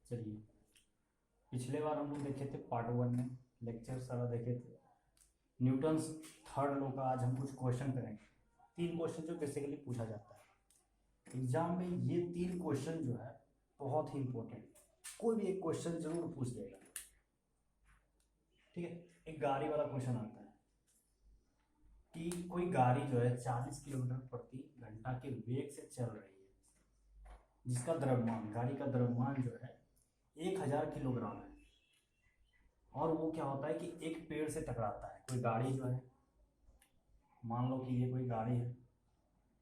चलिए, पिछले बार हम लोग देखे थे पार्ट 1 में, लेक्चर सारा देखे थे न्यूटन्स थर्ड लॉ का। आज हम कुछ क्वेश्चन करेंगे, 3 क्वेश्चन जो बेसिकली पूछा जाता है एग्जाम में। ये 3 क्वेश्चन जो है बहुत ही इंपॉर्टेंट, कोई भी एक क्वेश्चन जरूर पूछ देगा। ठीक है, एक गाड़ी वाला क्वेश्चन आता है कि कोई गाड़ी जो है 40 किलोमीटर प्रति घंटा के वेग से चल रही है, जिसका द्रव्यमान, गाड़ी का द्रव्यमान जो है 1000 किलोग्राम है, और वो क्या होता है कि एक पेड़ से टकराता है। कोई गाड़ी जो है, मान लो कि ये कोई गाड़ी है,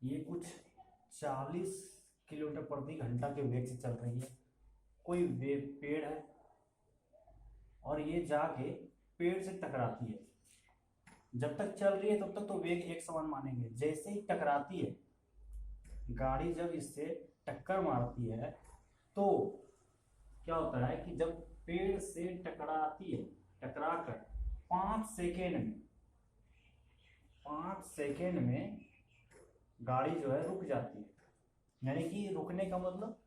ये कुछ 40 किलोमीटर प्रति घंटा के वेग से चल रही है। कोई पेड़ है और ये जाके पेड़ से टकराती है। जब तक चल रही है तब तक तो वेग एक समान मानेंगे। जैसे ही टकराती है गाड़ी, जब इससे टक्कर मारती है तो क्या होता है कि जब पेड़ से टकराती है, टकरा कर 5 सेकेंड में गाड़ी जो है रुक जाती है। यानी कि रुकने का मतलब,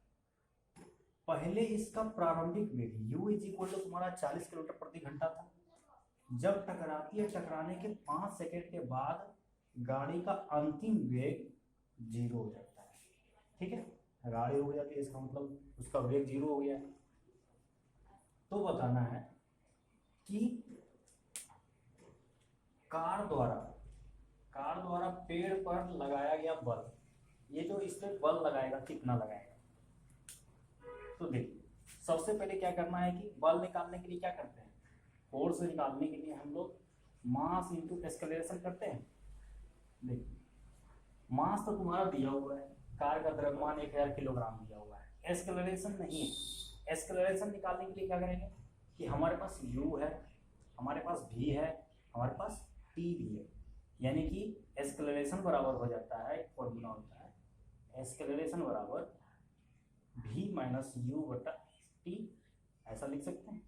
पहले इसका प्रारंभिक वेग u इज इक्वल टू तुम्हारा 40 किलोमीटर प्रति घंटा था। जब टकराती है, टकराने के 5 सेकेंड के बाद गाड़ी का अंतिम वेग 0 हो जाता है। ठीक है, गाड़ी रुक जाती है, इसका मतलब उसका वेग 0 हो गया है। तो बताना है कि कार द्वारा पेड़ पर लगाया गया बल, ये जो इसमें बल लगाएगा कितना लगाएगा। तो देखिए, सबसे पहले क्या करना है कि बल निकालने के लिए क्या करते हैं, फोर्स निकालने के लिए हम लोग मास इंटू एक्सेलरेशन करते हैं। देखिए, मास तो तुम्हारा दिया हुआ है, कार का द्रव्यमान 1000 किलोग्राम दिया हुआ है, एक्सेलरेशन नहीं है। एक्सेलरेशन निकालने के लिए क्या करेंगे कि हमारे पास u है, हमारे पास v है, हमारे पास t भी है। यानी कि एक्सेलरेशन बराबर हो जाता है, एक फॉर्मूला होता है, एक्सेलरेशन बराबर v माइनस u बटा t, ऐसा लिख सकते हैं।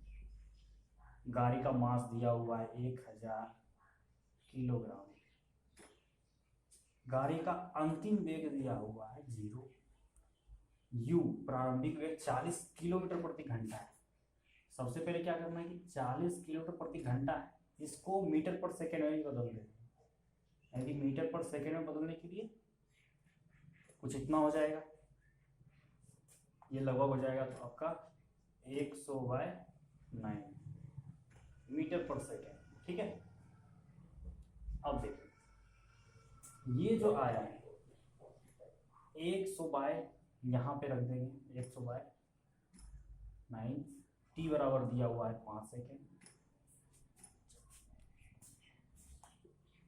गाड़ी का मास दिया हुआ है 1000 किलोग्राम, गाड़ी का अंतिम वेग दिया हुआ है 0, u प्रारंभिक वेग 40 किलोमीटर प्रति घंटा है। सबसे पहले क्या करना है कि 40 किलोमीटर प्रति घंटा है, इसको मीटर पर सेकेंड में बदल देते हैं। यानी मीटर पर सेकेंड में बदलने के लिए कुछ इतना हो जाएगा, ये लगभग हो जाएगा तो आपका 100/9 मीटर पर सेकेंड। ठीक है, अब देखो ये जो आया है 100 बाय, यहाँ पे रख देंगे 100/9, टी बराबर दिया हुआ है 5 सेकेंड।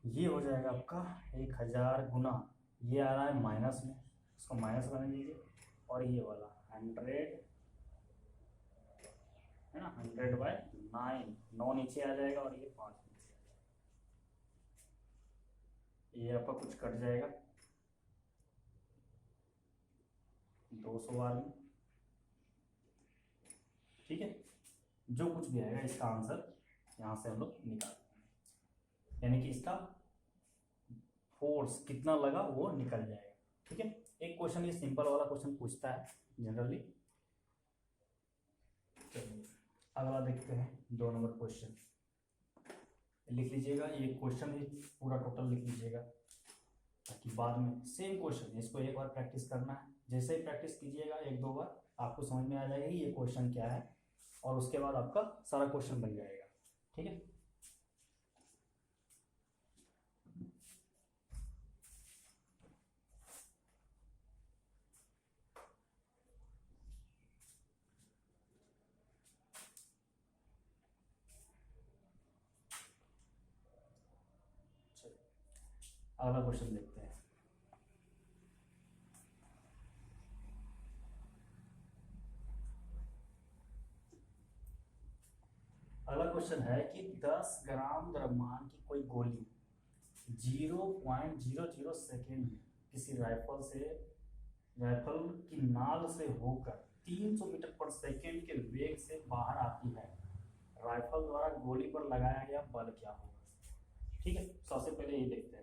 ये हो जाएगा आपका 1000 गुना, ये आ रहा है माइनस में, इसको माइनस करने दीजिए, और ये वाला 100 है ना, 100/9, 9 नीचे आ जाएगा और ये 5 नीचे आ जाएगा। ये आपका कुछ कट जाएगा 200 बार में। ठीक है, जो कुछ भी आएगा इसका आंसर यहाँ से हम लोग निकाल, यानी कि इसका फोर्स कितना लगा वो निकल जाएगा। ठीक है, एक क्वेश्चन ये सिंपल वाला क्वेश्चन पूछता है जनरली। चलिए अगला देखते हैं, 2 नंबर क्वेश्चन लिख लीजिएगा। ये क्वेश्चन ही पूरा टोटल लिख लीजिएगा, ताकि बाद में सेम क्वेश्चन, इसको एक बार प्रैक्टिस करना है। जैसे ही प्रैक्टिस कीजिएगा 1-2 बार, आपको समझ में आ जाएगी ये क्वेश्चन क्या है, और उसके बाद आपका सारा क्वेश्चन बन जाएगा। ठीक है, अगला क्वेश्चन देखते हैं। अगला क्वेश्चन है कि 10 ग्राम द्रव्यमान की कोई गोली 0.00 सेकेंड में किसी राइफल की नाल से होकर 300 मीटर पर सेकेंड के वेग से बाहर आती है। राइफल द्वारा गोली पर लगाया गया बल क्या होगा। ठीक है, सबसे पहले ये देखते हैं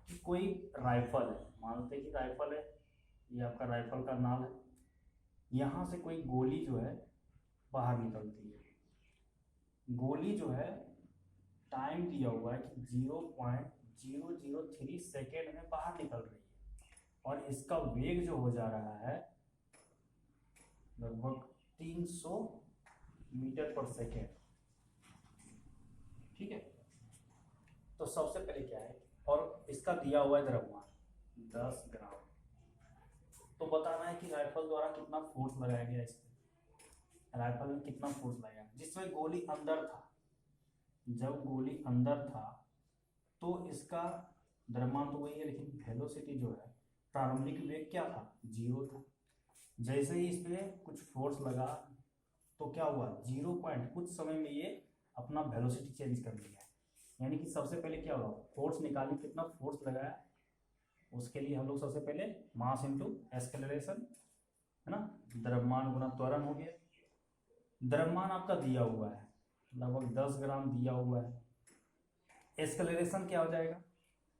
कि कोई राइफल है, मानते हैं कि राइफल है, ये आपका राइफल का नाल है, यहाँ से कोई गोली जो है बाहर निकलती है। गोली जो है टाइम दिया हुआ है कि 0.003 सेकेंड में बाहर निकल रही है, और इसका वेग जो हो जा रहा है लगभग 300 मीटर पर सेकेंड। ठीक है, तो सबसे पहले क्या है, और इसका दिया हुआ है द्रव्यमान 10 ग्राम। तो बताना है कि राइफल द्वारा कितना फोर्स लगाया गया, इस पे राइफल में कितना फोर्स लगाया, जिसमें गोली अंदर था। जब गोली अंदर था तो इसका द्रव्यमान तो वही है, लेकिन वेलोसिटी जो है, प्रारंभिक वेग क्या था, 0 था। जैसे ही इस पे कुछ फोर्स लगा तो क्या हुआ, 0 पॉइंट कुछ समय में ये अपना वेलोसिटी चेंज कर लिया है। यानी कि सबसे पहले क्या हुआ, फोर्स निकालने, कितना फोर्स लगाया, उसके लिए हम लोग सबसे पहले मास इंटू एक्सेलरेशन, है ना, द्रव्यमान गुना त्वरण हो गया। द्रव्यमान आपका दिया हुआ है लगभग 10 ग्राम दिया हुआ है। एक्सेलरेशन क्या हो जाएगा,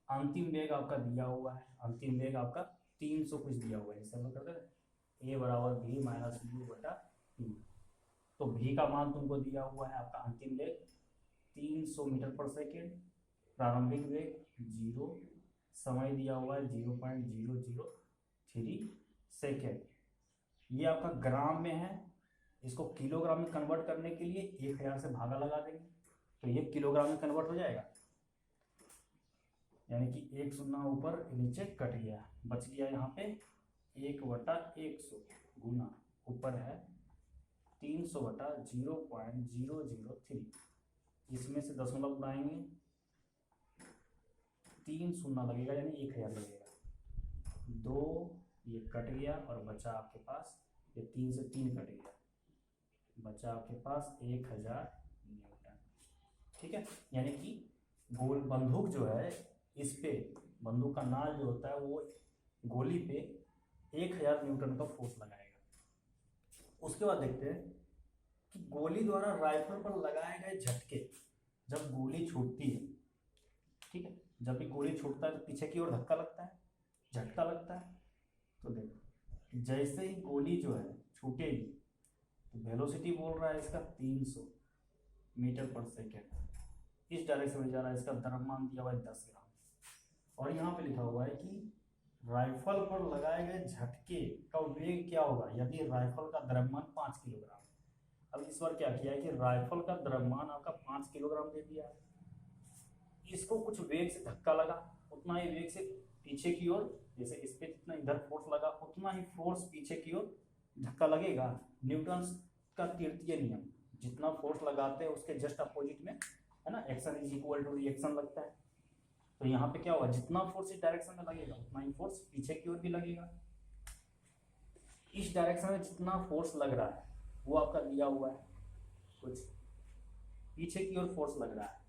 अंतिम वेग आपका दिया हुआ है, अंतिम वेग आपका 300 कुछ दिया हुआ है, जैसे हम लोग करते हैं ए बराबर भी माइनस यू बटा टी। तो भी का मान तुमको दिया हुआ है आपका अंतिम वेग 300 मीटर पर सेकेंड, प्रारंभिक वेग 0, समय दिया हुआ है 0.003 सेकेंड। ये आपका ग्राम में है, इसको किलोग्राम में कन्वर्ट करने के लिए 1000 से भागा लगा देंगे, तो ये किलोग्राम में कन्वर्ट हो जाएगा। यानी कि 1 शून्य ऊपर नीचे कट गया, बच गया यहाँ पे 1/100 गुना ऊपर है 300/0.003। इसमें से दशमलव उड़ाएंगे, 3 शून्य लगेगा यानी 1000 लगेगा, 2 ये कट गया और बचा आपके पास, ये 3 से 3 कट गया, बचा आपके पास 1000 न्यूटन। ठीक है, यानी कि गोल बंदूक जो है, इस पे बंदूक का नाल जो होता है वो गोली पे 1000 न्यूटन का फोर्स लगाएगा। उसके बाद देखते हैं कि गोली द्वारा राइफल पर लगाए गए झटके, जब गोली छूटती है, ठीक है, जब भी गोली छूटता है तो पीछे की ओर धक्का लगता है, झटका लगता है। तो देखो जैसे ही गोली जो है छूटेगी तो वेलोसिटी बोल रहा है इसका 300 मीटर पर सेकेंड, इस डायरेक्शन में जा रहा है, इसका द्रव्यमान दिया हुआ है 10 ग्राम, और यहाँ पे लिखा हुआ है कि राइफल पर लगाए गए झटके का वेग क्या होगा यदि राइफल का द्रव्यमान 5 किलोग्राम। अब इस बार क्या किया है कि राइफल का द्रव्यमान आपका 5 किलोग्राम दे दिया है, इसको कुछ वेग से धक्का लगा, उतना ही वेग से पीछे की ओर, जैसे इस पे जितना इधर फोर्स लगा उतना ही फोर्स पीछे की ओर धक्का लगेगा। न्यूटन का तृतीय नियम, जितना फोर्स लगाते हैं उसके जस्ट अपोजिट में, है ना, action is equal to reaction लगता है। तो यहाँ पे क्या होगा, जितना फोर्स इस डायरेक्शन में लगेगा उतना ही फोर्स पीछे की ओर भी लगेगा। इस डायरेक्शन में जितना फोर्स लग रहा है वो आपका दिया हुआ है, कुछ पीछे की ओर फोर्स लग रहा है।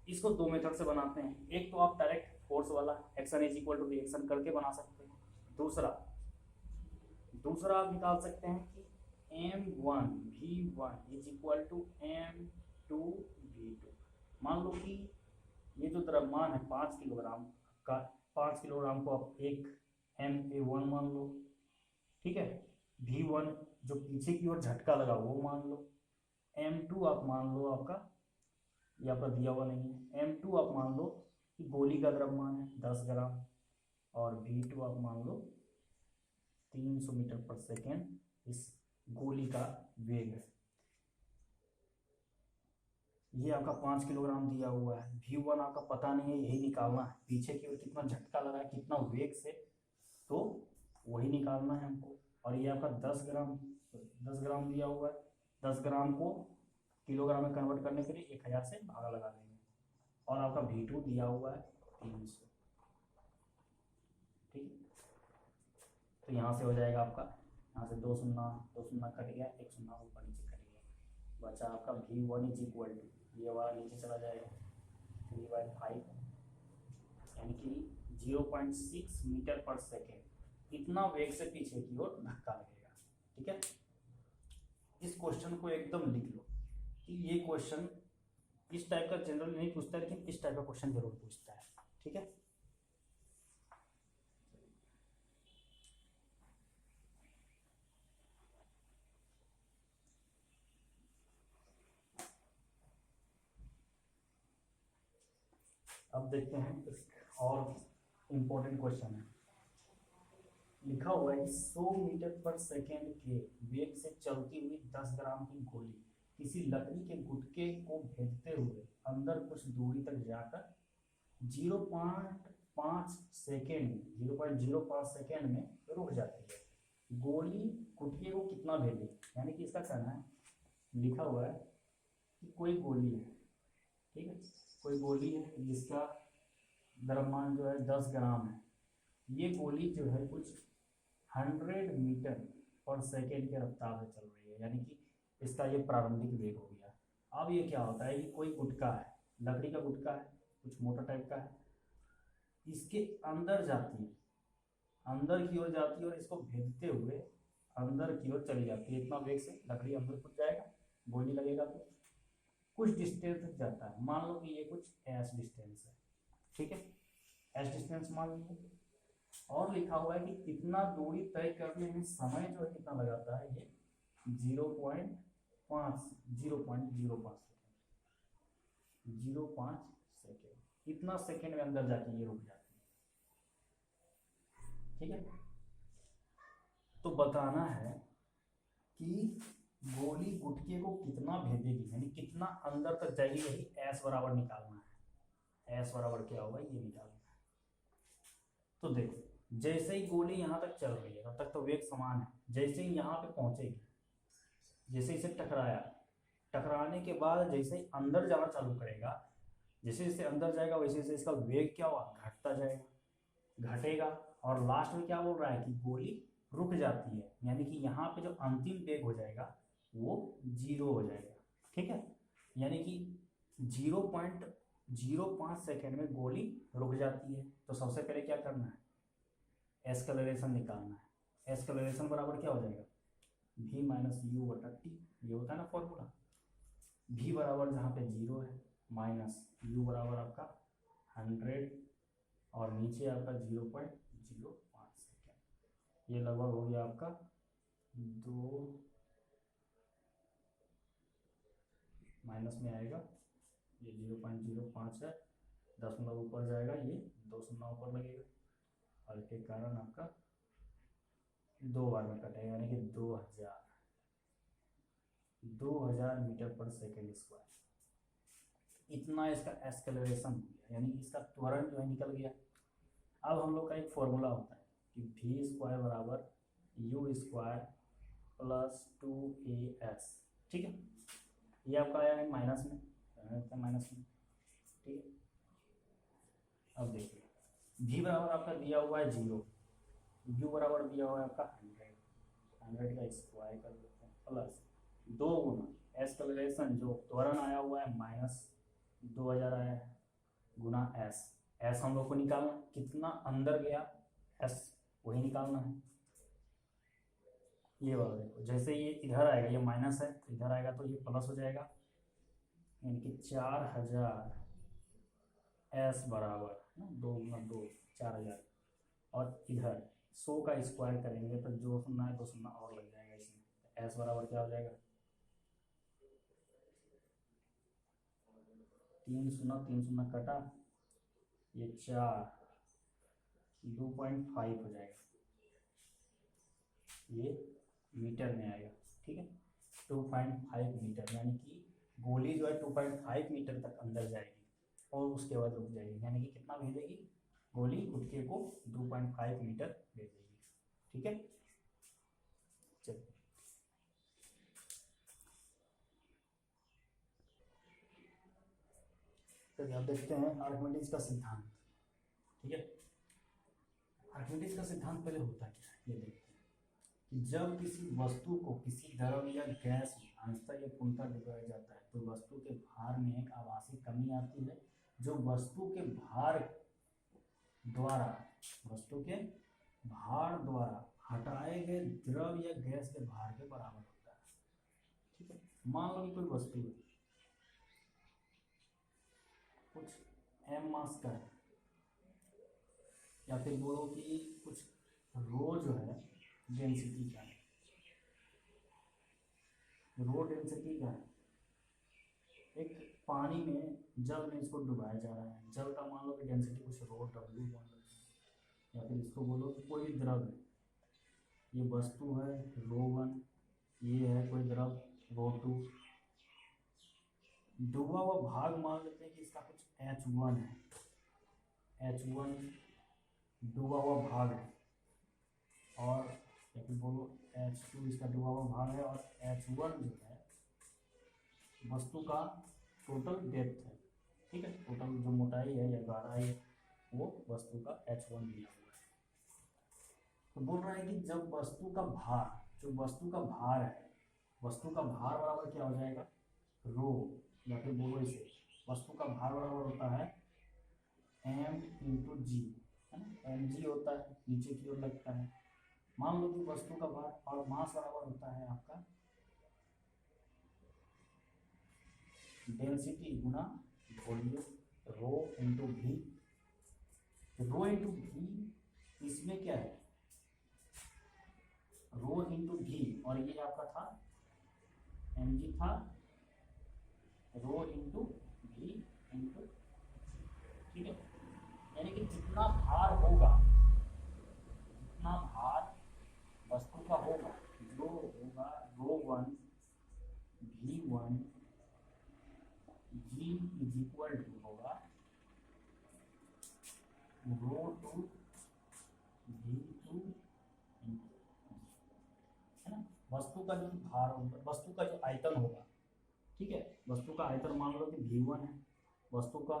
इसको दो मेथड से बनाते हैं, एक तो आप डायरेक्ट फोर्स वाला action is equal to reaction करके बना सकते हैं, दूसरा आप निकाल सकते हैं कि m1 v1 is equal to m2 v2। मान लो कि ये जो द्रव्यमान है 5 किलोग्राम का, 5 किलोग्राम को आप एक ma1 मान लो, ठीक है, v1 जो पीछे की ओर झटका लगा वो मान लो, m2 आप मान लो आपका, ये आपका दिया हुआ नहीं है, m2 आप मान लो कि गोली का द्रव्यमान है 10 ग्राम, और v2 आप मान लो 300 मीटर पर सेकेंड इस गोली का वेग है। ये आपका 5 किलोग्राम दिया हुआ है, v1 आपका पता नहीं है, यही निकालना है, पीछे की ओर कितना झटका लगा है कितना वेग से, तो वही निकालना है हमको। और ये आपका 10 ग्राम दिया हुआ है, 10 ग्राम को किलोग्राम में कन्वर्ट करने के लिए 1000 से भागा लगा देंगे, और आपका v2 दिया हुआ है 300। ठीक, तो यहाँ से हो जाएगा आपका, यहाँ से 2 शून्य कट गया, 1 शून्य ऊपर नीचे कट गया, बचा आपका v1 इज इक्वल टू, ये वाला नीचे चला जाएगा 3/5, यानी कि 0.6 मीटर पर सेकेंड, इतना वेग से पीछे की ओर धक्का लगेगा। ठीक है, इस क्वेश्चन को एकदम लिख लो कि ये क्वेश्चन इस टाइप का जनरल नहीं पूछता, लेकिन इस टाइप का क्वेश्चन जरूर पूछता है। ठीक है, अब देखते हैं और इम्पोर्टेंट क्वेश्चन है। लिखा हुआ है कि 100 मीटर पर सेकेंड के वेग से चलती हुई 10 ग्राम की गोली किसी लकड़ी के गुटके को भेजते हुए अंदर कुछ दूरी तक जाकर 0.5 सेकेंड में 0.05 सेकेंड में रुक जाती है। गोली गुटके को कितना भेजे, यानी कि इसका कहना है, लिखा हुआ है कि कोई गोली है, ठीक है, कोई गोली है जिसका द्रव्यमान जो है 10 ग्राम है। ये गोली जो है कुछ 100 मीटर पर सेकेंड के रफ्तार से चल रही है, यानी कि इसका ये प्रारंभिक वेग हो गया। अब ये क्या होता है कि कोई गुटका है, लकड़ी का गुटका है, कुछ मोटा टाइप का है, इसके अंदर जाती है, अंदर की ओर जाती है और इसको भेजते हुए अंदर की ओर चली जाती है। इतना वेग से लकड़ी अंदर घुस जाएगा, गोली लगेगा तो कुछ डिस्टेंस तक जाता है। मान लो कि ये कुछ एस डिस्टेंस है, ठीक है, एस डिस्टेंस मान लीजिए। और लिखा हुआ है कि इतना दूरी तय करने में समय जो है कितना लगाता है, ये 0.05 सेकेंड, इतना सेकेंड में अंदर जाके ये रुक जाती है, ठीक है। तो बताना है कि गोली गुटके को कितना भेजेगी, यानी कितना अंदर तक जाएगी, यही एस बराबर निकालना है। एस बराबर क्या होगा ये निकालना है। तो देखो, जैसे ही गोली यहाँ तक चल रही है तब तक तो वेग समान है। जैसे ही यहाँ पे पहुंचेगी, जैसे इसे टकराया, टकराने के बाद जैसे ही अंदर जाना चालू करेगा, जैसे जैसे अंदर जाएगा वैसे वैसे इसका वेग क्या हुआ, घटता जाएगा, घटेगा। और लास्ट में क्या बोल रहा है कि गोली रुक जाती है, यानी कि यहाँ पे जो अंतिम वेग हो जाएगा वो 0 हो जाएगा, ठीक है। यानी कि 0.05 सेकेंड में गोली रुक जाती है। तो सबसे पहले क्या करना है, एस्केलरेशन निकालना है। एस्केलरेशन बराबर क्या हो जाएगा, v माइनस यू बटा टी, ये होता है ना फॉर्मूला। v बराबर जहाँ पे 0 है माइनस u बराबर आपका 100 और नीचे आपका 0.05 सेकेंड। ये लगभग हो गया आपका 2 माइनस में आएगा, ये 0.05 है, 10 ऊपर जाएगा, ये 2 शून्य ऊपर लगेगा और इसके कारण आपका 2 बार में कटेगा, यानी कि 2000 मीटर पर सेकेंड स्क्वायर। इतना इसका एस्केलरेशन हो गया, यानी इसका त्वरण जो है निकल गया। अब हम लोग का एक फॉर्मूला होता है कि v स्क्वायर बराबर u स्क्वायर प्लस 2as, ठीक है। ये आपका आया है माइनस में, माइनस में, ठीक है। अब देखिए v बराबर आपका दिया हुआ है 0, u बराबर दिया हुआ है आपका 100 का स्क्वायर कर देते हैं प्लस 2 गुना एस्केलरेशन जो त्वरण आया हुआ है माइनस 2000 आया है गुना एस। एस हम लोग को निकालना, कितना अंदर गया एस वही निकालना है। ये वाला देखो, जैसे ये इधर आएगा, ये माइनस है, इधर आएगा तो ये प्लस हो जाएगा, यानी कि 4000 एस बराबर 2 गुना 2 4000, और इधर 100 का स्क्वायर करेंगे तो जो शून्य है 2 शून्य और लग जाएगा इसमें। एस बराबर क्या हो जाएगा, 3 शून्य कटा, ये 4 2.5 हो जाएगा, ये मीटर में आएगा, ठीक है। 2.5 मीटर, यानी कि गोली जो है 2.5 मीटर तक अंदर जाएगी और उसके बाद रुक जाएगी, यानी कि कितना भेजेगी, गोली गुटके को 2.5 मीटर भेजेगी, ठीक है। चलिए तो अब देखते हैं आर्किमिडीज का सिद्धांत, ठीक है। आर्किमिडीज का सिद्धांत पहले होता क्या है ये देखते हैं कि जब किसी वस्तु को किसी द्रव या गैस में अंशतः या पूर्णतः डुबाया जाता है तो वस्तु के भार में एक आभासी कमी आती है जो वस्तु के भार द्वारा हटाए गए द्रव या गैस के भार के बराबर होता है, ठीक है। मान लो कि कोई वस्तु है कुछ m मास का है, या फिर बोलो कि कुछ रो जो है डेंसिटी का है, रो डेंसिटी का है, एक पानी में, जल में इसको डुबाया जा रहा है। जल का मान लो कि डेंसिटी कुछ रो W मान लो, या फिर इसको बोलो कि कोई भी द्रव है, ये वस्तु है रो 1, ये है कोई द्रव रो 2। डूबा हुआ भाग मान लेते हैं कि इसका कुछ H1 है, H1 डूबा हुआ भाग है, और या फिर बोलो H2 इसका डूबा हुआ भाग है, और H1 जो है वस्तु का टोटल डेप्थ है। ठीक है, टोटल जो मोटाई है या गहराई है वो वस्तु का H1 दिया हुआ है। तो बोल रहा है कि जब वस्तु का भार, जो वस्तु का भार है, वस्तु का भार बराबर क्या हो जाएगा, रो, या फिर बोलो इसे वस्तु का भार बराबर होता है m×g, है ना, mg होता है, नीचे की ओर लगता है। मान लो कि वस्तु का भार और मास बराबर होता है आपका डेंसिटी गुना वॉल्यूम, रो×v। रो×v इसमें क्या है, रो×v, और ये आपका था mg था, रो×v इंटू, ठीक है, यानी कि जितना भार होगा, जितना भार वस्तु का होगा, जो होगा रो1 v1 g is equal to होगा रो2 v2, है ना। वस्तु का जो भार होगा, वस्तु का जो आयतन होगा, ठीक है, वस्तु का आयतन मान लो कि v1 है वस्तु का,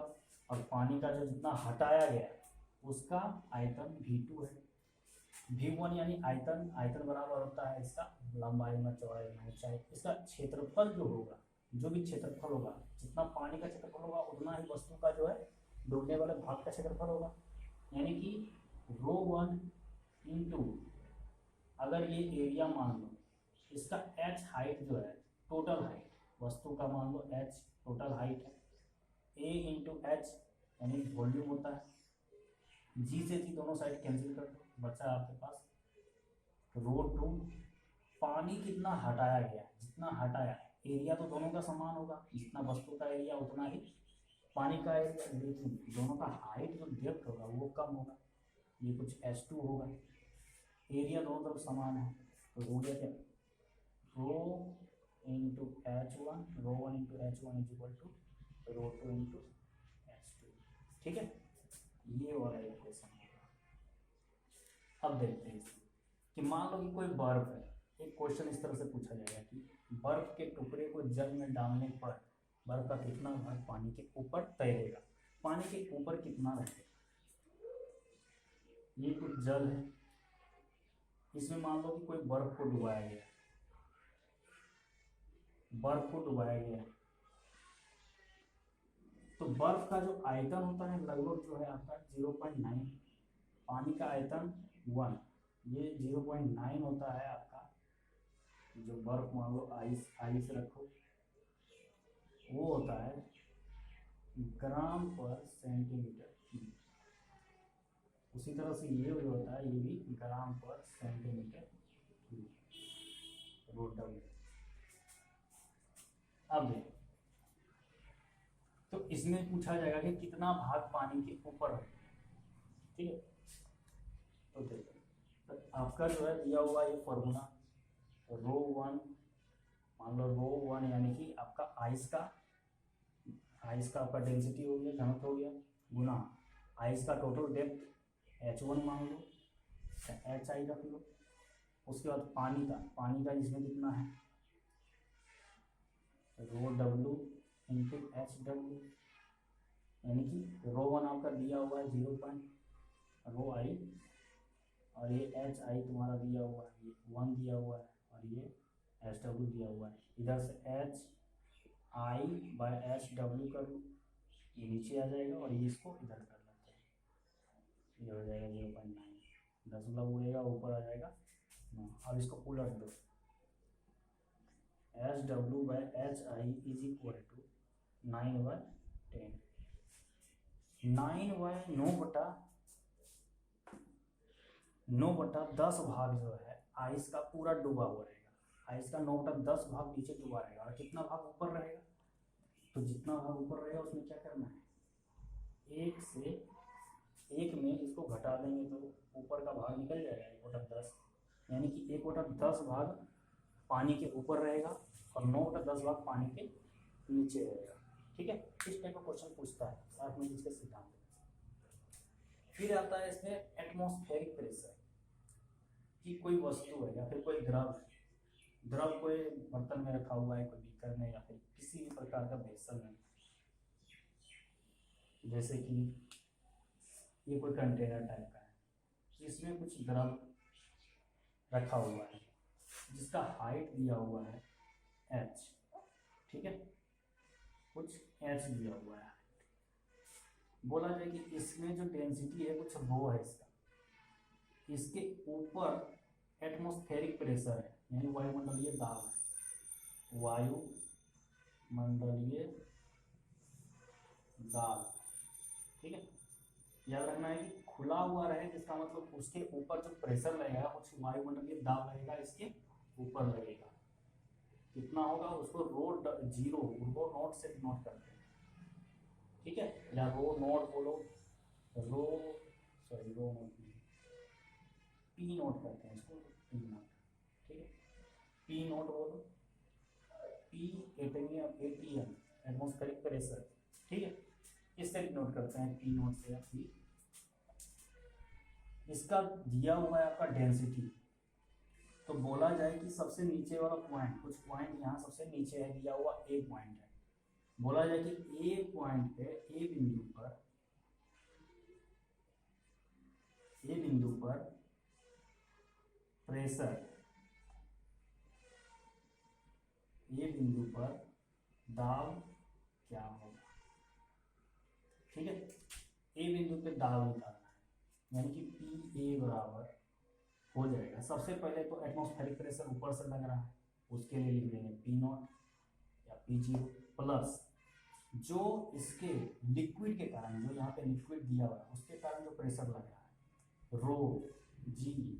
और पानी का जो जितना हटाया गया उसका आयतन v2 है। v1 यानी आयतन, आयतन बराबर होता है इसका लंबाई में चौड़ाई में ऊंचाई। इसका क्षेत्रफल जो होगा, जो भी क्षेत्रफल होगा, जितना पानी का क्षेत्रफल होगा उतना ही वस्तु का जो है डूबने वाले भाग का क्षेत्रफल होगा। यानी कि रो1 इंटू, अगर ये एरिया मान लो, इसका h हाइट जो है, टोटल हाइट वस्तु का मान लो h टोटल हाइट है, a×h यानी वॉल्यूम होता है, g से g दोनों साइड कैंसिल कर दो, बचा आपके पास रो2। पानी कितना हटाया गया, जितना हटाया, एरिया तो दोनों का समान होगा, जितना वस्तु का एरिया उतना ही पानी का एरिया, लेकिन दोनों का हाइट जो डेप्थ होगा वो कम होगा, ये कुछ h2 होगा, एरिया दोनों तरफ समान है, तो हो गया क्या, रो×h1, रो1×h1 इज इक्वल टू रो2×h2। ठीक है, ये वाला एक क्वेश्चन होगा। अब देखते हैं कि मान लो कि कोई बर्फ है, एक क्वेश्चन इस तरह से पूछा जाएगा कि बर्फ के टुकड़े को जल में डालने पर बर्फ का कितना भाग पानी के ऊपर तैरेगा, पानी के ऊपर कितना रहेगा। ये कुछ जल है, इसमें मान लो कि कोई बर्फ को डुबाया गया, बर्फ को डुबाया गया, तो बर्फ का जो आयतन होता है लगभग जो है आपका 0.9, पानी का आयतन 1, ये 0.9 होता है आपका, जो बर्फ मान लो आइस रखो, वो होता है ग्राम पर सेंटीमीटर क्यूब। उसी तरह से ये जो होता है ये भी ग्राम पर सेंटीमीटर क्यूब, रो/w। अब देखो, तो इसमें पूछा जाएगा कि कितना भाग पानी के ऊपर है, ठीक है। तो देखो, तो आपका जो है दिया हुआ ये फॉर्मूला, रो1, मान लो रो1 यानी कि आपका आइस का आपका डेंसिटी हो गया, घनत्व हो गया, गुना आइस का टोटल डेप्थ h1 मान लो, hi रख लो। उसके बाद पानी का इसमें कितना है, रो/w इंटू hw, यानी कि रो1 आपका दिया हुआ है 0.ro_i, और ये hi तुम्हारा दिया हुआ है, ये 1 दिया हुआ है, और ये hw दिया हुआ है। इधर से hi/hw कर लो, ये नीचे आ जाएगा, और ये इसको इधर कर लेते हैं, ये हो जाएगा 0.9, दशमलव उड़ेगा ऊपर आ जाएगा 9। अब इसको उलट दो, hw/hi इज इक्वल टू 9/10, 9/10 भाग जो है आइस का पूरा डूबा हुआ रहेगा, आइस का 9/10 भाग नीचे डूबा रहेगा, और कितना भाग ऊपर रहेगा, तो जितना भाग ऊपर रहेगा उसमें क्या करना है, एक से एक में इसको घटा देंगे तो ऊपर का भाग निकल जाएगा 1/10, यानी कि 1/10 भाग पानी के ऊपर रहेगा और 9/10 भाग पानी के नीचे रहेगा। ठीक है, इस टाइप का क्वेश्चन पूछता है आर्किमिडीज के सिद्धांत। फिर आता है इसमें एटमॉस्फेरिक प्रेशर, कि कोई वस्तु है या फिर कोई द्रव कोई बर्तन में रखा हुआ है, कोई बीकर में या फिर किसी भी प्रकार का वेसल में, जैसे कि ये कोई कंटेनर टाइप का है, इसमें कुछ द्रव रखा हुआ है जिसका हाइट दिया हुआ है h। ठीक है, कुछ h दिया हुआ है। बोला जाए कि इसमें जो डेंसिटी है कुछ रो है इसका, इसके ऊपर एटमॉस्फेरिक प्रेशर है, यानी वायुमंडलीय दाब है, वायुमंडलीय दाब। ठीक है, याद रखना है कि खुला हुआ रहे जिसका मतलब उसके ऊपर जो प्रेशर लगेगा कुछ वायुमंडलीय दाब लगेगा, इसके ऊपर लगेगा, कितना होगा उसको रो जीरो रो नोट से नोट करते हैं। ठीक है, या रो नोट बोलो, रो सॉरी रो नोट नहीं, पी नोट करते हैं इसको, पी नोट। ठीक है, पी नोट बोलो, पी एटीएम एटमॉस्फेरिक प्रेशर। ठीक है, इससे नोट करते हैं पी नोट से, पी। इसका दिया हुआ है आपका डेंसिटी, तो बोला जाए कि सबसे नीचे वाला पॉइंट, कुछ पॉइंट यहाँ सबसे नीचे है दिया हुआ, ए पॉइंट है। बोला जाए कि ए पॉइंट पे, ए बिंदु पर प्रेशर, ए बिंदु पर दाब क्या होगा। ठीक है, ए बिंदु पे दाब निकालना है, यानी कि पी ए बराबर हो जाएगा। सबसे पहले तो एटमॉस्फेरिक प्रेशर ऊपर से लग रहा है, उसके लिए लिख देंगे पी नॉट या पी जीरो प्लस जो इसके लिक्विड के कारण, जो यहाँ पे लिक्विड दिया हुआ है उसके कारण जो प्रेशर लग रहा है, रो जी,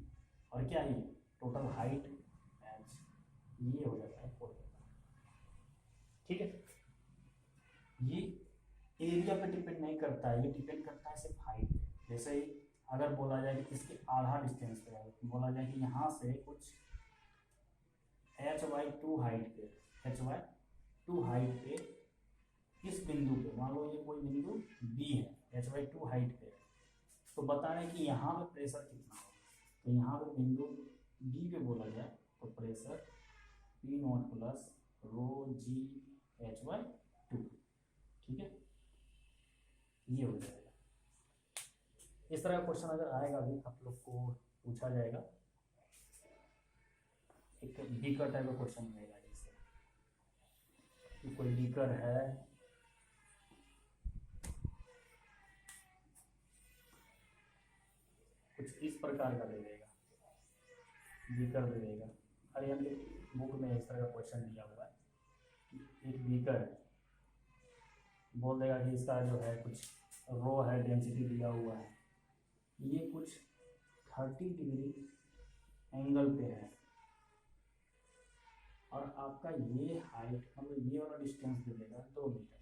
और क्या ये टोटल हाइट एच, ये हो जाता है 4। ठीक है, ये एरिया पे डिपेंड नहीं करता है, ये डिपेंड करता है सिर्फ हाइट पे। जैसे ही अगर बोला जाए कि इसके आधा डिस्टेंस पे है, बोला जाए कि यहाँ से कुछ h/2 हाइट पे, h/2 हाइट पे इस बिंदु पे, मान लो ये कोई बिंदु B है, h/2 हाइट पे, तो बता रहे हैं कि यहाँ पे प्रेशर कितना होगा। तो यहाँ पे बिंदु B पे बोला जाए तो pressure P naught plus rho g h/2। ठीक है, ये हो जाएगा। इस तरह का क्वेश्चन अगर आएगा भी आप लोग को पूछा जाएगा, एक बीकर टाइप का क्वेश्चन मिलेगा, जैसे कि कोई बीकर है, कुछ इस प्रकार का दे देगा, बीकर दे देगा। हरियाणा के बुक में इस तरह का क्वेश्चन दिया हुआ है कि एक बीकर है, बोल देगा कि इसका जो है कुछ रो है, डेंसिटी दिया हुआ है, ये कुछ 30 डिग्री एंगल पे है और आपका ये हाइट, मतलब ये वाला डिस्टेंस दे देगा 2 मीटर,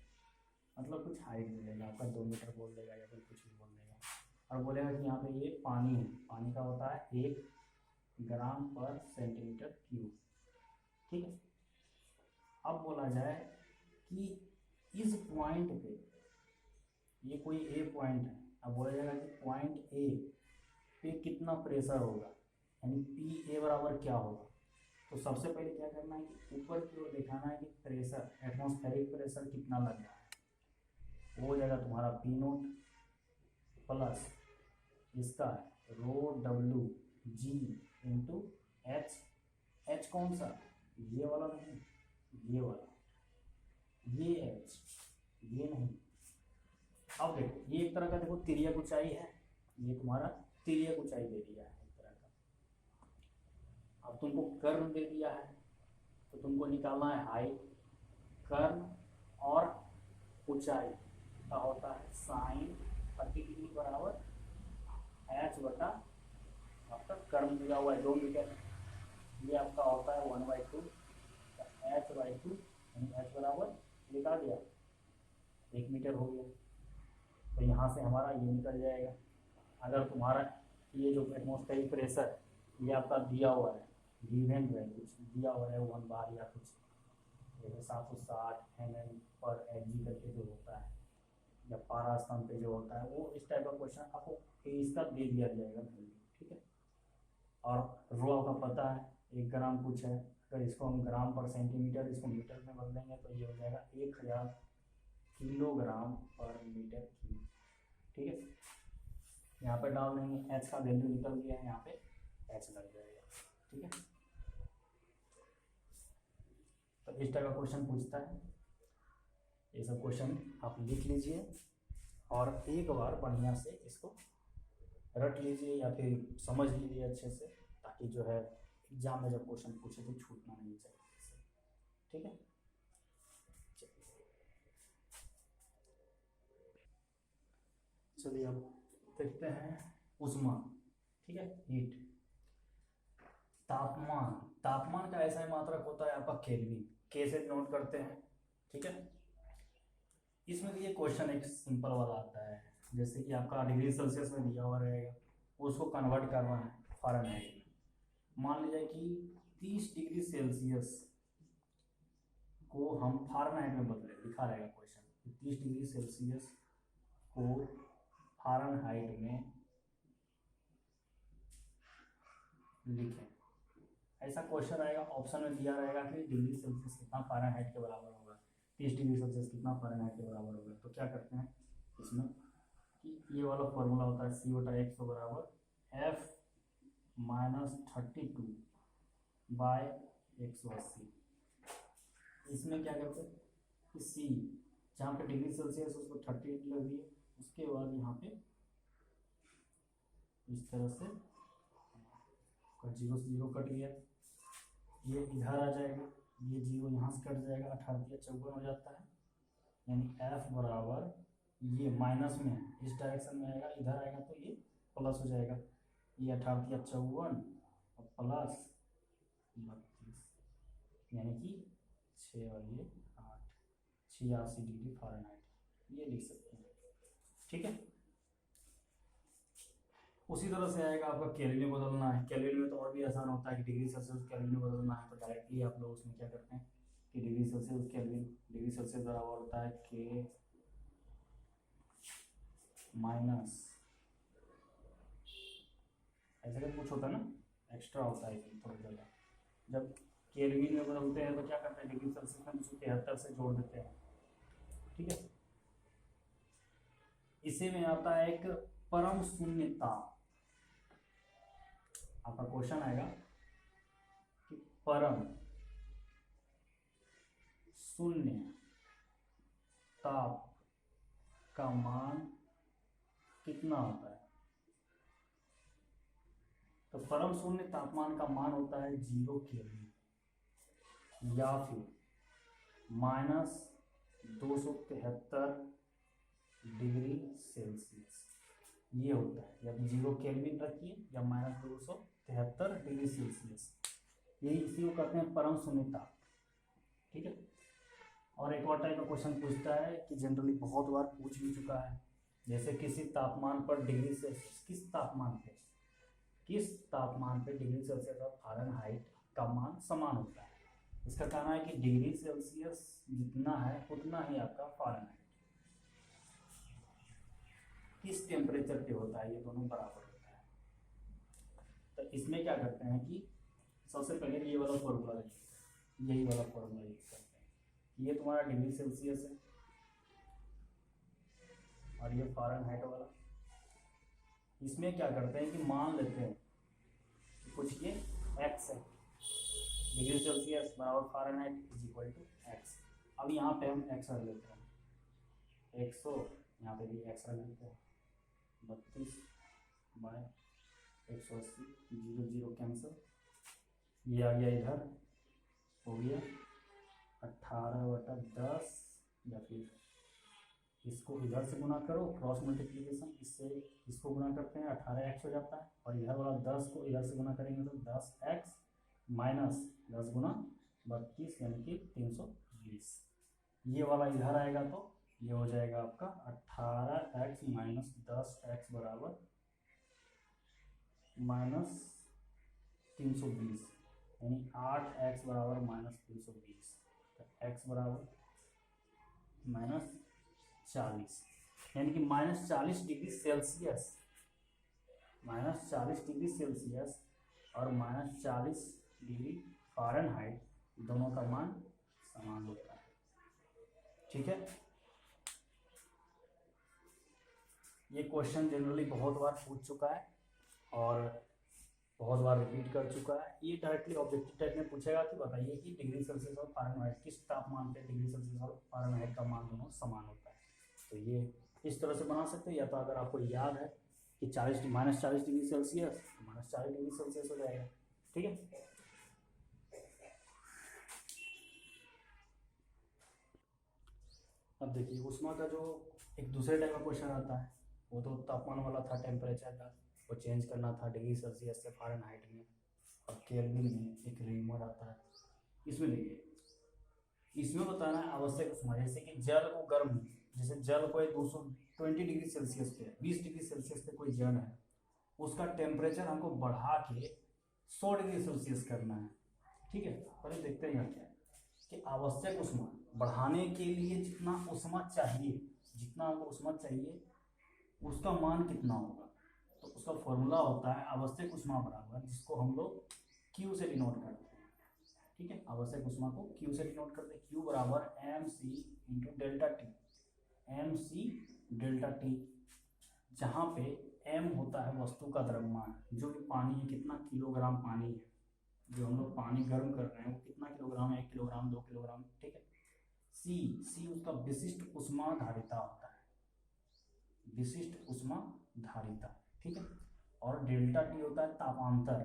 मतलब कुछ हाइट दे देगा आपका 2 मीटर बोल देगा या फिर कुछ भी बोल देगा, और बोलेगा कि यहाँ पे ये पानी है, पानी का होता है 1 ग्राम पर सेंटीमीटर क्यूब। ठीक है, अब बोला जाए कि इस पॉइंट पे, ये कोई ए पॉइंट है, अब बोला जाएगा कि पॉइंट ए पे कितना प्रेशर होगा, यानी पी ए बराबर क्या होगा। तो सबसे पहले क्या करना है कि ऊपर की ओर दिखाना है कि प्रेशर, एटमॉस्फेरिक प्रेशर कितना लग रहा है, वो हो जाएगा तुम्हारा पी नोट प्लस इसका rho W G into H. H कौन सा, ये वाला नहीं, ये वाला, ये एच, ये नहीं। अब देखो ये एक तरह का, देखो तिर्यक ऊंचाई है, ये तुम्हारा तिर्यक ऊंचाई दे दिया है एक तरह का। अब तुमको कर्व दे दिया है तो तुमको निकालना है हाइट, कर्व और ऊंचाई का होता है साइन 30 डिग्री बराबर एच बटा आपका कर्व दिया हुआ है 2 मीटर, ये आपका होता है 1/2 एच/2, यानी एच बराबर लिखा दिया 1 मीटर हो गया। तो यहाँ से हमारा ये निकल जाएगा। अगर तुम्हारा ये जो एटमॉस्फेरिक प्रेशर ये आपका दिया हुआ है, गिवन है, कुछ दिया हुआ है 1 बार या कुछ जैसे 760 mm/Hg करके जो होता है, या पारा स्तंभ पे जो होता है, वो इस टाइप का क्वेश्चन आपको इसका दे दिया जाएगा। ठीक है। और रो आपका पता है 1 ग्राम कुछ है, अगर इसको हम ग्राम पर सेंटीमीटर इसको मीटर में बदलेंगे तो ये हो जाएगा 1000 किलोग्राम पर मीटर क्यूब। ठीक है। यहाँ पे डाल देंगे, एच का वैल्यू निकल गया है, यहाँ पे एच लग जाएगा। ठीक है। तो इस टाइप का क्वेश्चन पूछता है। ये सब क्वेश्चन आप लिख लीजिए और एक बार बढ़िया से इसको रट लीजिए या फिर समझ लीजिए अच्छे से, ताकि जो है एग्जाम में जब क्वेश्चन पूछे तो छूटना नहीं चाहिए। ठीक है। चलिए अब देखते हैं उष्मा। ठीक है। हीट। तापमान, तापमान का ऐसा ही मात्रक होता है आपका केल्विन, के से नोट करते हैं। ठीक है। इसमें ये क्वेश्चन एक सिंपल वाला आता है, जैसे कि आपका डिग्री सेल्सियस में दिया हुआ रहेगा, उसको कन्वर्ट करना है फ़ारेनहाइट में। मान लीजिए कि 30 डिग्री सेल्सियस को हम फ़ारेनहाइट में बदले, लिखा रहेगा क्वेश्चन 30 डिग्री सेल्सियस को फ़ारेनहाइट में लिखें। ऐसा क्वेश्चन आएगा, ऑप्शन में दिया रहेगा कि डिग्री सेल्सियस कितना फ़ारेनहाइट के बराबर होगा, 30 डिग्री सेल्सियस कितना फ़ारेनहाइट के बराबर होगा। तो क्या करते हैं इसमें कि ये वाला फॉर्मूला होता है C/100 बराबर F - 32 बाय 180। इसमें क्या करते हैं कि C जहाँ पे डिग्री सेल्सियस उसको 30 लग दिए, उसके बाद यहाँ पे इस तरह से 0 से 0 कट गया, ये इधर आ जाएगा, ये 0 यहाँ से कट जाएगा, 18×54 हो जाता है। यानी F बराबर ये माइनस में है, इस डायरेक्शन में आएगा, इधर आएगा तो ये प्लस हो जाएगा। ये 18×54 और प्लस 32, यानी कि 6 और ये 8, 86 डिग्री फ़ारेनहाइट ये लिख सकते हैं। ठीक है। उसी तरह से आएगा आपका केल्विन में बदलना है। केल्विन में तो और भी आसान होता है कि डिग्री सेल्सियस केल्विन में बदलना है, तो डायरेक्टली आप लोग उसमें क्या करते हैं कि degree Celsius kelvin, degree Celsius बराबर होता है K माइनस, ऐसे करके कुछ होता है ना, एक्स्ट्रा होता है थोड़ा ज़्यादा। जब केल्विन में बदलते हैं तो क्या करते हैं, डिग्री सेल्सियस में 273 से जोड़ देते हैं। ठीक है। इसी में आता है एक परम शून्य ताप। आपका क्वेश्चन आएगा कि परम शून्य ताप का मान कितना होता है। तो परम शून्य तापमान का मान होता है 0 केल्विन या फिर -273 डिग्री सेल्सियस। ये होता है, या तो 0 केल्विन रखिए या -273 डिग्री सेल्सियस, यही इसी को कहते हैं परम शून्य ताप। ठीक है। और एक और टाइप का क्वेश्चन पूछता है कि जनरली बहुत बार पूछ भी चुका है, जैसे किसी तापमान पर डिग्री सेल्सियस, किस तापमान पे डिग्री सेल्सियस और फ़ारेनहाइट का मान समान होता है। इसका कहना है कि डिग्री सेल्सियस जितना है उतना ही आपका फ़ारेनहाइट किस टेम्परेचर पे होता है, ये दोनों बराबर होता है। तो इसमें क्या करते हैं कि सबसे पहले ये वाला फॉर्मूला लिखते हैं, यही वाला फॉर्मूला यूज करते हैं। ये तुम्हारा डिग्री सेल्सियस है और ये फ़ारेनहाइट वाला। इसमें क्या करते हैं कि मान लेते हैं कि कुछ ये x है, डिग्री सेल्सियस बराबर Fahrenheit is equal to x। अब यहाँ पे हम x रख लेते हैं 100, यहाँ पे भी x रख लेते हैं 32 बाय 180, 0 0 कैंसिल, ये आ गया इधर, हो गया 18/10, या फिर इसको इधर से गुना करो, क्रॉस मल्टीप्लिकेशन, इससे इसको गुना करते हैं 18x हो जाता है, और इधर वाला 10 को इधर से गुना करेंगे तो 10x माइनस 10 गुना 32 यानी कि 320। ये वाला इधर आएगा तो ये हो जाएगा आपका 18x माइनस 10x बराबर माइनस 320, यानी 8x बराबर माइनस 320, तो x बराबर -40, यानी कि -40 डिग्री सेल्सियस, -40 डिग्री सेल्सियस और -40 डिग्री फ़ारेनहाइट दोनों का मान समान होता है। ठीक है, ये क्वेश्चन जनरली बहुत बार पूछ चुका है और बहुत बार रिपीट कर चुका है। ये डायरेक्टली ऑब्जेक्टिव टाइप में पूछेगा कि बताइए कि डिग्री सेल्सियस और फ़ारेनहाइट किस तापमान पे डिग्री सेल्सियस और फ़ारेनहाइट का मान दोनों समान होता है। तो ये इस तरह से बना सकते हैं, या तो अगर आपको याद है कि -40 डिग्री सेल्सियस तो -40 डिग्री सेल्सियस हो जाएगा। ठीक है, अब देखिए उष्मा का जो एक दूसरे टाइप का क्वेश्चन आता है, वो तो तापमान वाला था, टेम्परेचर का, वो चेंज करना था डिग्री सेल्सियस से फ़ारेनहाइट में, और केल्विन में एक रेमर आता है। इसमें देखिए, इसमें बताना है आवश्यक उष्मा, जैसे कि जल को गर्म, जैसे जल कोई 220 डिग्री सेल्सियस पे, 20 डिग्री सेल्सियस पे कोई जल है, उसका टेम्परेचर हमको बढ़ा के 100 डिग्री सेल्सियस करना है। ठीक है, पहले देखते हैं यहाँ क्या है कि आवश्यक उष्मा बढ़ाने के लिए जितना उष्मा चाहिए, जितना हमको उष्मा चाहिए उसका मान कितना होगा। तो उसका फॉर्मूला होता है आवश्यक उष्मा बराबर, जिसको हम लोग Q से डिनोट करते हैं। ठीक है, आवश्यक उष्मा को Q से डिनोट करते हैं। Q बराबर mc into delta T, mc delta T, जहाँ पे m होता है वस्तु का द्रव्यमान, जो कि पानी है, कितना किलोग्राम पानी है, जो हम लोग पानी गर्म कर रहे हैं वो कितना किलोग्राम है, 1 किलोग्राम, 2 किलोग्राम। ठीक है, C उसका विशिष्ट उष्मा धारिता होता है, विशिष्ट उष्मा धारिता। ठीक है, और डेल्टा टी होता है तापांतर,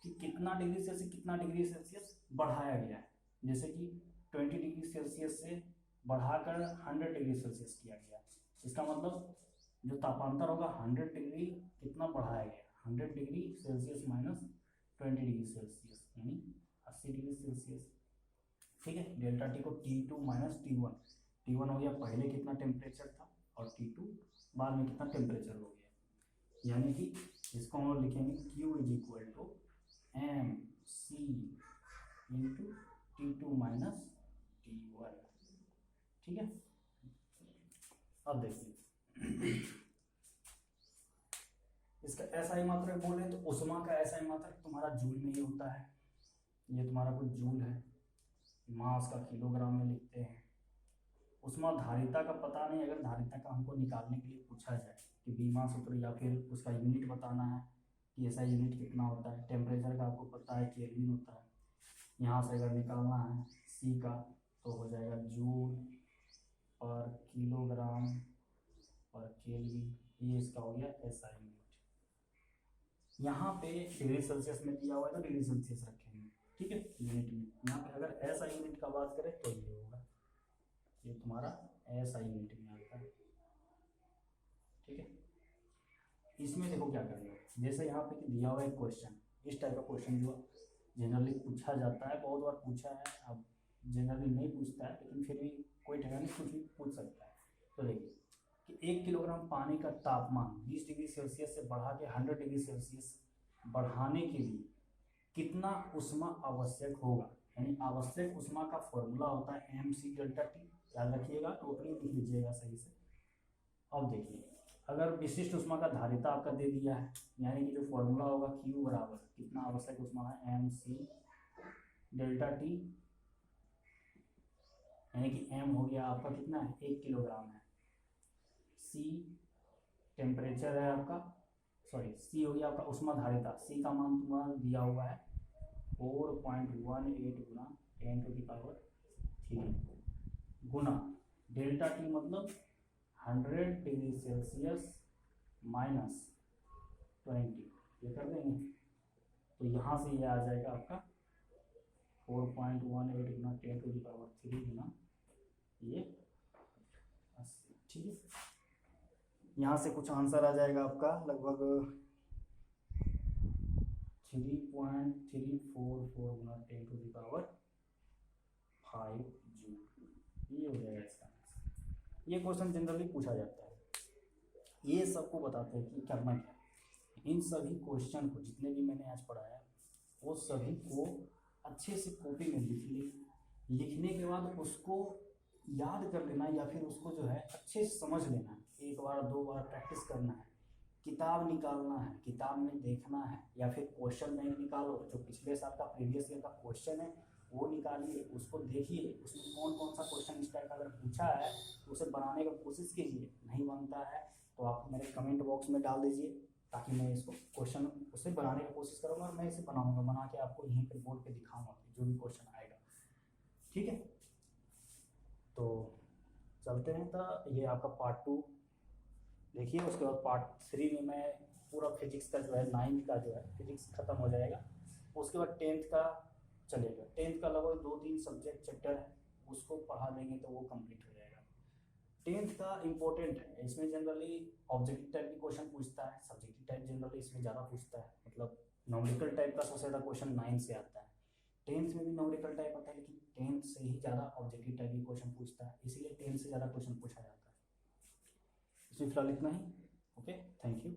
कि कितना डिग्री सेल्सियस कितना डिग्री सेल्सियस बढ़ाया गया है, जैसे कि 20 डिग्री सेल्सियस से बढ़ाकर 100 डिग्री सेल्सियस किया गया। इसका मतलब जो तापांतर होगा 100 डिग्री कितना बढ़ाया गया, 100 degree Celsius minus 20 degree Celsius, यानी 80 डिग्री सेल्सियस। ठीक है, डेल्टा टी को T2 माइनस T1, T1 हो गया पहले कितना टेम्परेचर था, और T2 बाद में कितना टेम्परेचर हो गया, यानी कि इसको हम लोग लिखेंगे Q is equal to mc into T2 minus T1। ठीक है, अब देखिए इसका एसआई मात्रक बोले तो उष्मा का एसआई मात्रक तुम्हारा जूल में ही होता है। ये तुम्हारा कुछ जूल है, मास का किलोग्राम में लिखते हैं। उष्मा धारिता का पता नहीं, अगर धारिता का हमको निकालने के लिए पूछा जाए कि बीमा सूत्र, या फिर उसका यूनिट बताना है कि ऐसा यूनिट कितना होता है। टेम्परेचर का आपको पता है केल्विन होता है, यहाँ से अगर निकालना है सी का तो हो जाएगा जूल पर किलोग्राम पर केल्विन, ये इसका हो गया एसआई यूनिट। यहाँ पे डिग्री सेल्सियस में दिया हुआ है तो डिग्री सेल्सियस रखेंगे। ठीक है, यूनिट में यहाँ पे अगर एसआई यूनिट का बात करें तो ये होगा, ये तुम्हारा एसआई यूनिट में आता है। ठीक है, इसमें देखो क्या करना है, जैसे यहाँ पे दिया हुआ एक क्वेश्चन, इस टाइप का क्वेश्चन जो जनरली पूछा जाता है, बहुत बार पूछा है, अब जनरली नहीं पूछता है लेकिन फिर भी कोई ठिकाने कुछ भी पूछ सकता है। तो देखिए कि 1 किलोग्राम पानी का तापमान 20 डिग्री सेल्सियस से बढ़ा के 100 डिग्री सेल्सियस बढ़ाने के लिए कितना उष्मा आवश्यक होगा, यानी आवश्यक उष्मा का फॉर्मूला होता है mc डेल्टा टी। याद रखिएगा, टोटली लिख लीजिएगा सही से। अब देखिए अगर विशिष्ट उष्मा का धारिता आपका दे दिया है, यानी कि जो फॉर्मूला होगा Q बराबर कितना आवश्यक उष्मा है mc डेल्टा टी, यानी कि m हो गया आपका कितना है 1 किलोग्राम है, C टेम्परेचर है आपका, सॉरी C हो गया आपका उष्मा धारिता, C का मान तुम्हारा दिया हुआ है 4.18 गुना 10⁻³ गुना डेल्टा टी मतलब 100 डिग्री सेल्सियस माइनस 20, ये कर देंगे तो यहाँ से ये आ जाएगा आपका 4.18 गुना 10⁻³ गुना ये 80। ठीक है, यहाँ से कुछ आंसर आ जाएगा आपका लगभग 3.344 गुना 10⁵ जूल, ये हो जाएगा इसका आंसर। ये क्वेश्चन जनरली पूछा जाता है। ये सबको बताते हैं कि करना क्या। इन सभी क्वेश्चन को जितने भी मैंने आज पढ़ाया वो सभी को अच्छे से कॉपी में लिख ली। लिखने के बाद उसको याद कर लेना या फिर उसको जो है अच्छे से समझ लेना। एक बार दो बार प्रैक्टिस करना है। किताब निकालना है, किताब में देखना है, या फिर क्वेश्चन बैंक निकालो, जो पिछले साल का प्रीवियस ईयर का क्वेश्चन है वो निकालिए, उसको देखिए उसमें कौन कौन सा क्वेश्चन इस टाइप का अगर पूछा है तो उसे बनाने का कोशिश कीजिए। नहीं बनता है तो आप मेरे कमेंट बॉक्स में डाल दीजिए, ताकि मैं इसको क्वेश्चन उसे बनाने की कोशिश करूँगा और मैं इसे बनाऊँगा, बना के आपको यहीं पर बोर्ड पे दिखाऊँगा जो भी क्वेश्चन आएगा। ठीक है, तो चलते हैं। तो ये आपका पार्ट 2 देखिए। उसके बाद पार्ट 3 में मैं पूरा फिजिक्स का जो है 9th का जो है फिजिक्स खत्म हो जाएगा। उसके बाद 10th का चलेगा। 10th का लगभग 2-3 सब्जेक्ट चैप्टर है, उसको पढ़ा देंगे तो वो कंप्लीट हो जाएगा। 10th का इम्पोर्टेंट है, इसमें जनरली ऑब्जेक्टिव टाइप की क्वेश्चन पूछता है। सब्जेक्टिव टाइप जनरली इसमें ज़्यादा पूछता है, मतलब न्यूमेरिकल टाइप का सबसे ज़्यादा क्वेश्चन 9 से आता है। 10th में भी न्यूमेरिकल टाइप आता है, लेकिन 10th से ही ज़्यादा ऑब्जेक्टिव टाइप की क्वेश्चन पूछता है, इसीलिए 10th से ज़्यादा क्वेश्चन पूछा जाता है। इसमें फिलहाल इतना ही। Okay, thank you.